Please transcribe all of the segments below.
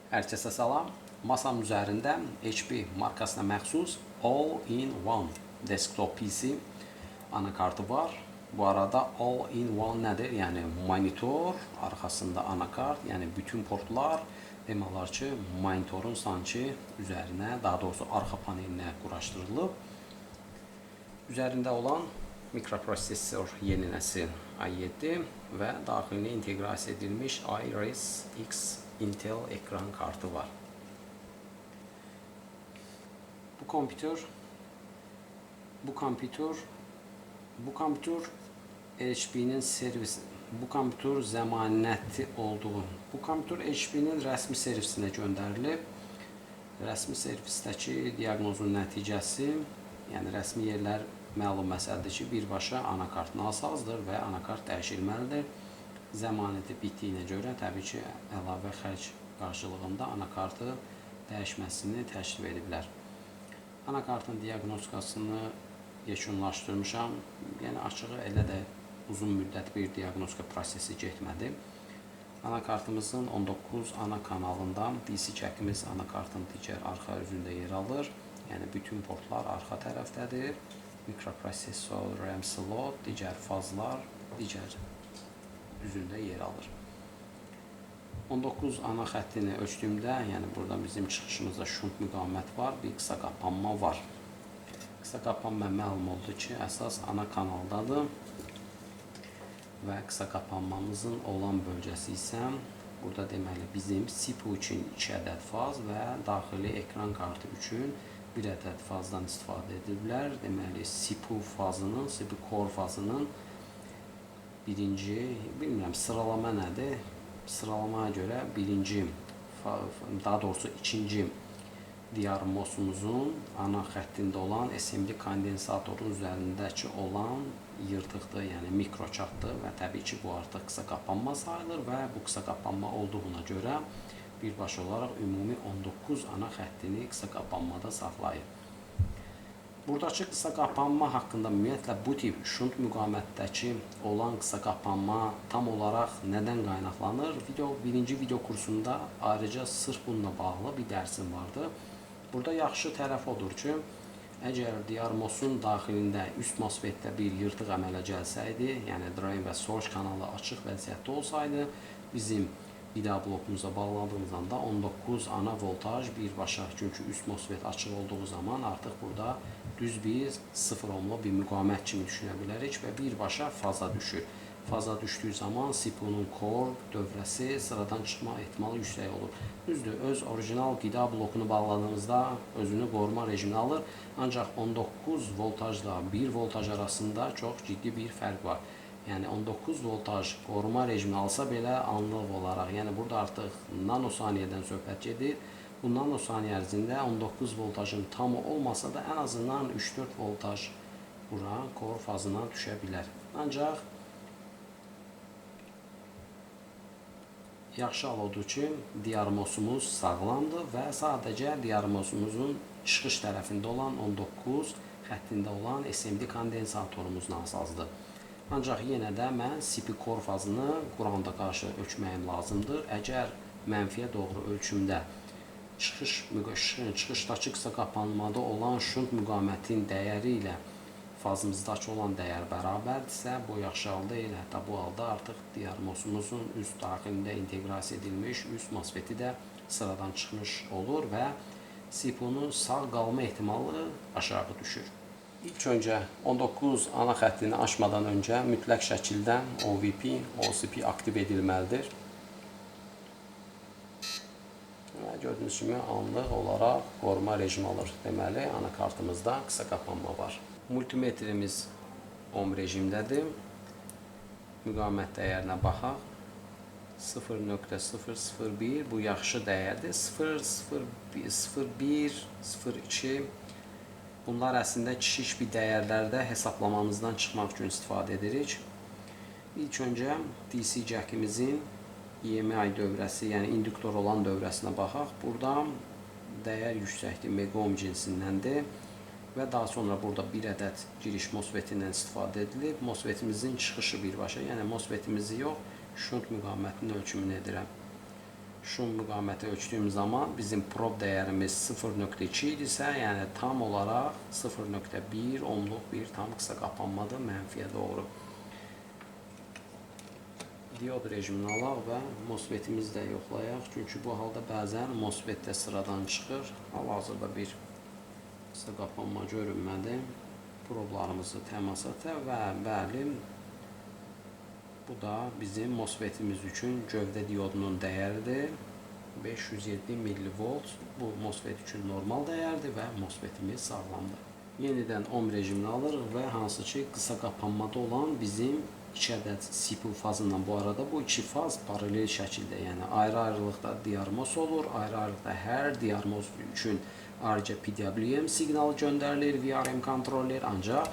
Hər kəsə salam. Masamın üzərində HP markasına məxsus All-in-One desktop PC anakartı var. Bu arada All-in-One nədir? Yəni monitor, arxasında anakart, yəni bütün portlar demək olar ki, monitorun sanki üzərinə, daha doğrusu arxa panelinə quraşdırılıb. Üzərində olan mikroprosesor yeni nəsil i7 və daxilinə inteqrasiya edilmiş Iris X Intel ekran kartı var. Bu kompütür HP'nin servisi, bu kompütür zəmanəti olduğu, bu kompütür HP'nin rəsmi servisinə göndərilib. Rəsmi servisdəki diaqnozun nəticəsi, yəni rəsmi yerlər məlum məsələdir ki, birbaşa anakart nasazdır və anakart dəyişilməlidir. Zəmanəti bitdiyinə görə təbii ki, əlavə xərc qarşılığında anakartı dəyişməsini təklif ediblər. Anakartın diaqnostikasını yekunlaşdırmışam. Yəni açığı elə də uzun müddət bir diaqnostika prosesi getmədi. Anakartımızın 19 ana kanalında DC çəkimiz anakartın digər arxa üzündə yer alır. Yəni bütün portlar arxa tərəfdədir. Mikroprosesor, RAM slot, digər fazlar, digər üzündə yer alır. 19 ana xəttini ölçdüyümdə, yəni burada bizim çıxışımızda şunt müqavimət var, bir qısa qapanma var. Qısa qapanma məlum oldu ki, əsas ana kanaldadır və qısa qapanmamızın olan bölgəsi isə burada deməli bizim CPU üçün 2 ədəd faz və daxili ekran kartı üçün 1 ədəd fazdan istifadə ediblər. Deməli CPU fazının, CPU core fazının birinci, bilmirəm sıralama nədir? Sıralamaya görə birinci, daha doğrusu ikinci DiarMOS-umuzun ana xəttində olan SMD kondensatorun üzərindəki olan yırtıqdır, yəni mikroçatdır və təbii ki, bu artıq qısa qapanma sayılır və bu qısa qapanma olduğuna görə birbaşa olaraq ümumi 19 ana xəttini qısa qapanmada saxlayır. Buradakı qısa qapanma haqqında ümumiyyətlə bu tip şunt müqavimətdəki olan qısa qapanma tam olaraq nədən qaynaqlanır? Birinci video kursunda ayrıca sırf bununla bağlı bir dərsim vardı. Burada yaxşı tərəf odur ki, əgər DiarMOS-un daxilində üst MOSFET-də bir yırtıq əmələ gəlsəydi, yəni drain və source kanalı açıq vəziyyətdə olsaydı, bizim vida blokumuza bağladığımız anda 19 ana voltaj birbaşa, çünki üst MOSFET açıq olduğu zaman artıq burada düz bir 0 ohmlu bir müqavimət kimi düşünə bilərik və birbaşa faza düşür. Faza düşdüyü zaman CPU-nun core dövrəsi sıradan çıxma ehtimalı yüksək olur. Düzdür, öz orijinal qida blokunu bağladığımızda özünü qoruma rejimini alır, ancaq 19 voltajla 1 voltaj arasında çox ciddi bir fərq var. Yəni 19 voltaj qoruma rejimi alsa belə anlıq olaraq, yəni burada artıq nanosaniyədən söhbət gedir. Bu nanosaniyə ərzində 19 voltajın tamı olmasa da ən azından 3-4 voltaj bura core fazına düşə bilər. Ancaq yaxşı hal odur ki, DiarMOS-umuz sağlamdır və sadəcə DiarMOS-umuzun çıxış tərəfində olan 19 xəttində olan SMD kondensatorumuz nasazdır. Ancaq yenə də mən CPU core fazını grounda qarşı ölçməyim lazımdır. Əgər mənfiyə doğru ölçümdə çıxışdakı qısa qapanmada olan şunt müqavimətin dəyəri ilə fazımızdakı olan dəyər bərabərdirsə, bu yaxşı hal deyil. Hətta bu halda artıq DiarMOS-umuzun üst daxilində inteqrasiya edilmiş üst MOSFET-i də sıradan çıxmış olur və CPU-nun sağ qalma ehtimalı aşağı düşür. İlk öncə 19 ana xəttini aşmadan öncə mütləq şəkildə OVP, OCP aktiv edilməlidir. Gördüyünüz kimi anlıq olaraq qoruma rejimi alır. Deməli, anakartımızda qısa qapanma var. Multimetrimiz ohm rejimdədir. Müqavimət dəyərinə baxaq. 0.001 bu yaxşı dəyərdir. 0.01, 0.2 bunlar əslində kiçik bir dəyərlərdə hesablamamızdan çıxmaq üçün istifadə edirik. İlk öncə DC jackimizin EMI dövrəsi, yəni induktor olan dövrəsinə baxaq. Burada dəyər yüksəkdir, megaohm cinsindəndir və daha sonra burada bir ədəd giriş MOSFET-indən istifadə edilib. MOSFET-imizin çıxışı birbaşa, yəni MOSFET-imizi yox, şunt müqavimətinin ölçümünü edirəm. şun müqaməti ölçdüyüm zaman bizim prob dəyərimiz 0.2 idisə, yəni tam olaraq 0.1 ohmluq bir tam qısa qapanmadır mənfiyə doğru. Diod rejimini alaq və MOSFET-imizi də yoxlayaq. Çünki bu halda bəzən MOSFET də sıradan çıxır. Hal-hazırda bir qısa qapanma görünmədi. Problarımızı təmas etək və bəli, bu da bizim MOSFET-imiz üçün gövdə diodunun dəyəridir. 507 millivolt. Bu MOSFET üçün normal dəyərdir və MOSFET-imiz sağlamdır. Yenidən ohm rejimini alırıq və hansı ki qısa qapanmada olan bizim 2 ədəd CPU fazından, bu arada bu 2 faz paralel şəkildə, yəni ayrı-ayrılıqda diarmoz olur. Ayrı-ayrılıqda hər diarmoz üçün ayrıca PWM siqnalı göndərilir, VRM kontroller, ancaq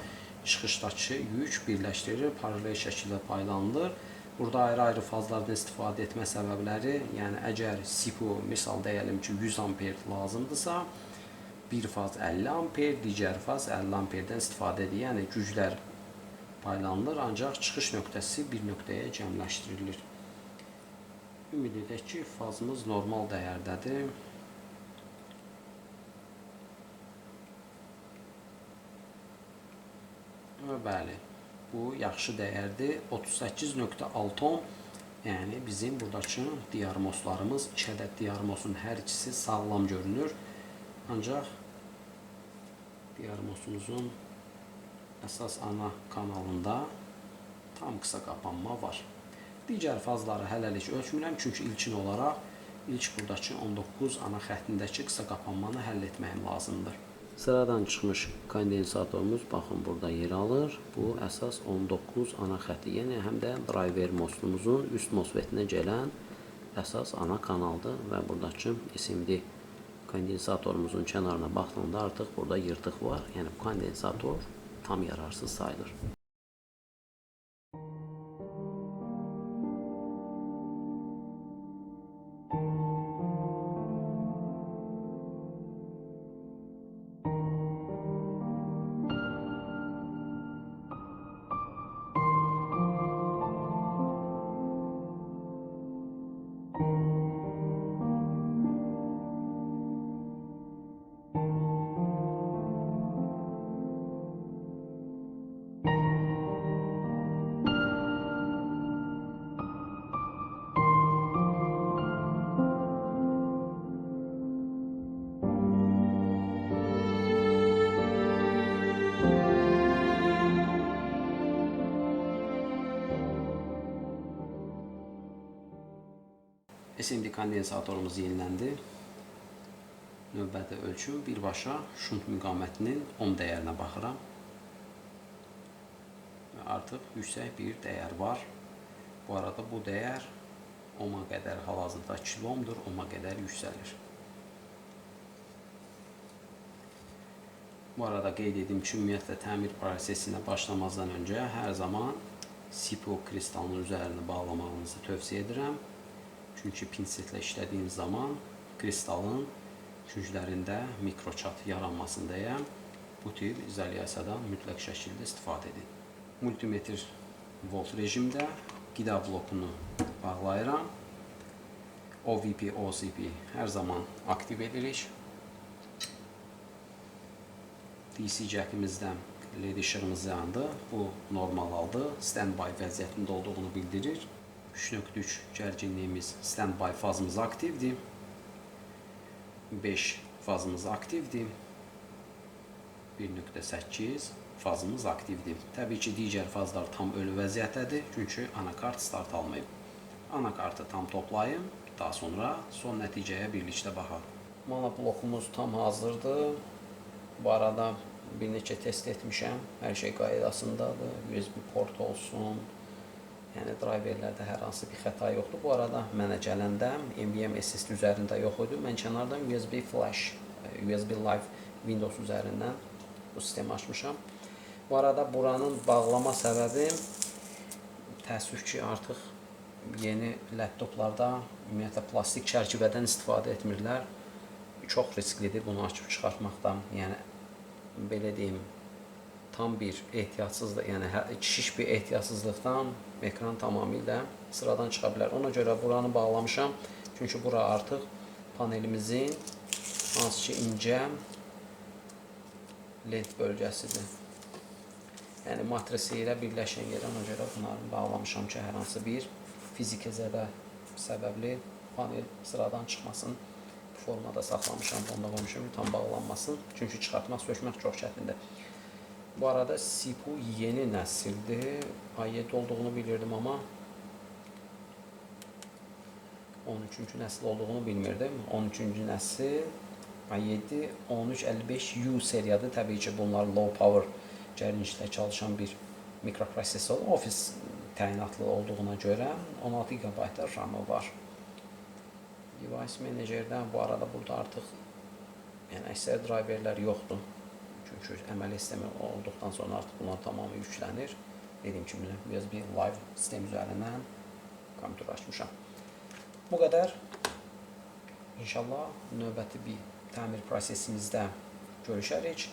çıxışdakı yük birləşdirilir, paralel şəkildə paylanılır. Burada ayrı-ayrı fazlardan istifadə etmə səbəbləri, yəni əgər CPU misal deyəlim ki 100 amper lazımdırsa, bir faz 50 amper, digər faz 50 amperdən istifadə edir. Yəni güclər paylanılır, ancaq çıxış nöqtəsi bir nöqtəyə cəmləşdirilir. Ümid edək ki, fazımız normal dəyərdədir. Və bəli, bu yaxşı dəyərdir. 38.6 ohm, yəni bizim buradakı diarmozlarımız, 2 ədəd diarmozun hər ikisi sağlam görünür. Ancaq diarmozumuzun əsas ana kanalında tam qısa qapanma var. Digər fazları hələlik ölçmürəm, çünki ilkin olaraq buradakı 19 ana xəttindəki qısa qapanmanı həll etməyim lazımdır. Sıradan çıxmış kondensatorumuz baxın burada yer alır. Bu əsas 19 ana xətti, yəni həm də driver mostumuzun üst MOSFET-inə gələn əsas ana kanaldır və buradakı SMD kondensatorumuzun kənarına baxdığında artıq burada yırtıq var. Yəni bu kondensator tam yararsız sayılır. SMD kondensatorumuz yeniləndi. Növbəti ölçüm birbaşa şunt müqamətinin ohm dəyərinə baxıram. Artıq yüksək bir dəyər var. Bu arada bu dəyər ohma qədər hal-hazırda kilomdur, ohma qədər yüksəlir. Bu arada qeyd edim ki, ümumiyyətlə təmir prosesinə başlamazdan öncə hər zaman CPU kristalının üzərini bağlamağınızı tövsiyə edirəm. Çünki pinsetlə işlədiyiniz zaman kristalın künclərində mikroçat yaranmasın deyə bu tip izolyasiyadan mütləq şəkildə istifadə edin. Multimetr volt rejimdə qida blokunu bağlayıram. OVP, OCP hər zaman aktiv edirik. DC jackimizdən LED işığımız yandı. Bu normal halda standby vəziyyətində olduğunu bildirir. 3.3 gərginliyimiz standby fazımız aktivdir. 5 fazımız aktivdir. 1.8 fazımız aktivdir. Təbii ki, digər fazlar tam ölü vəziyyətdədir, çünki anakart start almayıb. Anakartı tam toplayın, daha sonra son nəticəyə birlikdə baxaq. Monoblokumuz tam hazırdır. Bu arada bir neçə test etmişəm, hər şey qaydasındadır. USB port olsun, yəni driverlərdə hər hansı bir xəta yoxdur. Bu arada mənə gələndə NVMe SSD üzərində yox idi. Mən kənardan USB Flash, USB Live Windows üzərindən bu sistemi açmışam. Bu arada buranın bağlama səbəbi təəssüf ki, artıq yeni laptoplarda ümumiyyətlə plastik çərçivədən istifadə etmirlər. Çox risklidir bunu açıb çıxartmaqdan. Yəni belə deyim, tam bir ehtiyatsızlıq, yəni kiçik bir ehtiyatsızlıqdan ekran tamamilə sıradan çıxa bilər. Ona görə buranı bağlamışam. Çünki bura artıq panelimizin hansı ki incə led bölgəsidir. Yəni matrisi ilə birləşən yerə, ona görə bunları bağlamışam ki, hər hansı bir fiziki zədə səbəbli panel sıradan çıxmasın. Bu formada saxlamışam, onda qoymuşam, tam bağlanmasın. Çünki çıxartmaq, sökmək çox çətindir. Bu arada CPU yeni nəsildir. i7 olduğunu bilirdim, amma 13-cü nəsil olduğunu bilmirdim. 13-cü nəsil i7 1355U seriyadır. Təbii ki, bunlar low power cərnişdə çalışan bir mikroprosesor. Ofis təyinatlı olduğuna görə 16 GB RAM-ı var. Device Manager-dən bu arada burada artıq yəni əksər driverlər yoxdur. Çünki əməli sistemi olduqdan sonra artıq bunlar tamamı yüklənir. Dediyim kimi, biraz bir live sistem üzərindən kompüter açmışam. Bu qədər. İnşallah növbəti bir təmir prosesimizdə görüşərik.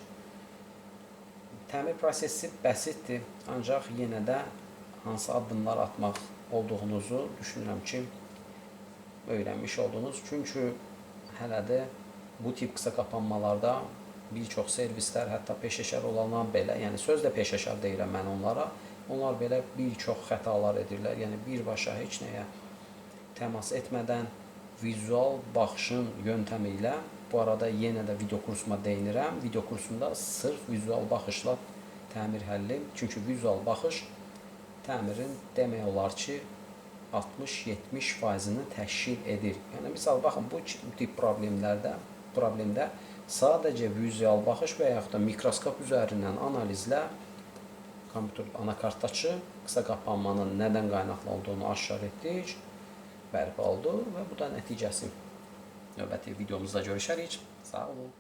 Təmir prosesi bəsitdir, ancaq yenə də hansı addımlar atmaq olduğunuzu düşünürəm ki, öyrənmiş oldunuz. Çünki hələ də bu tip qısa qapanmalarda bir çox servislər, hətta peşəkar olanlar belə, yəni sözlə peşəkar deyirəm mən onlara, onlar belə bir çox xətalar edirlər. Yəni birbaşa heç nəyə təmas etmədən vizual baxışın yöntəmi ilə, bu arada yenə də video kursuma değinirəm. Video kursumda sırf vizual baxışla təmir həlli, çünki vizual baxış təmirin demək olar ki 60-70%-ni təşkil edir. Yəni misal baxın, bu tip problemdə sadəcə vizual baxış və yaxud da mikroskop üzərindən analizlə kompüter anakartdakı qısa qapanmanın nədən qaynaqlı olduğunu aşkar etdik, bərpa oldu və bu da nəticəsi. Növbəti videomuzda görüşərik. Sağ olun.